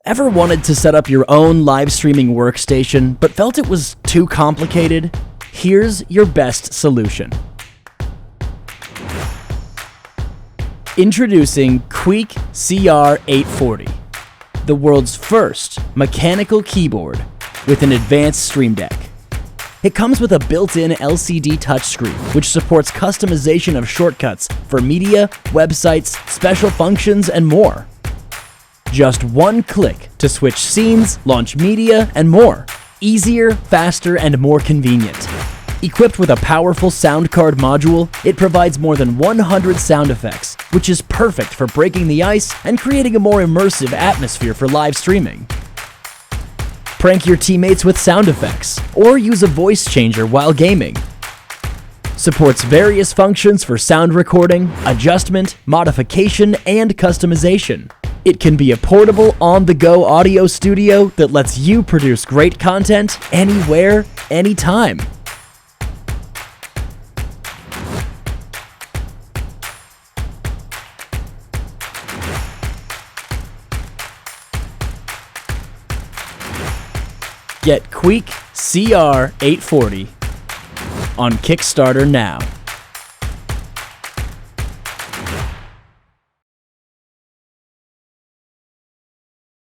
Ever wanted to set up your own live streaming workstation but felt it was too complicated? Here's your best solution. Introducing Qeeke CR840, the world's first mechanical keyboard with an advanced Stream Deck. It comes with a built-in LCD touchscreen, which supports customization of shortcuts for media, websites, special functions, and more. Just one click to switch scenes, launch media, and more. Easier, faster, and more convenient. Equipped with a powerful sound card module, it provides more than 100 sound effects, which is perfect for breaking the ice and creating a more immersive atmosphere for live streaming. Prank your teammates with sound effects, or use a voice changer while gaming. Supports various functions for sound recording, adjustment, modification, and customization. It can be a portable, on-the-go audio studio that lets you produce great content anywhere, anytime. Get Qeeke CR840 on Kickstarter now.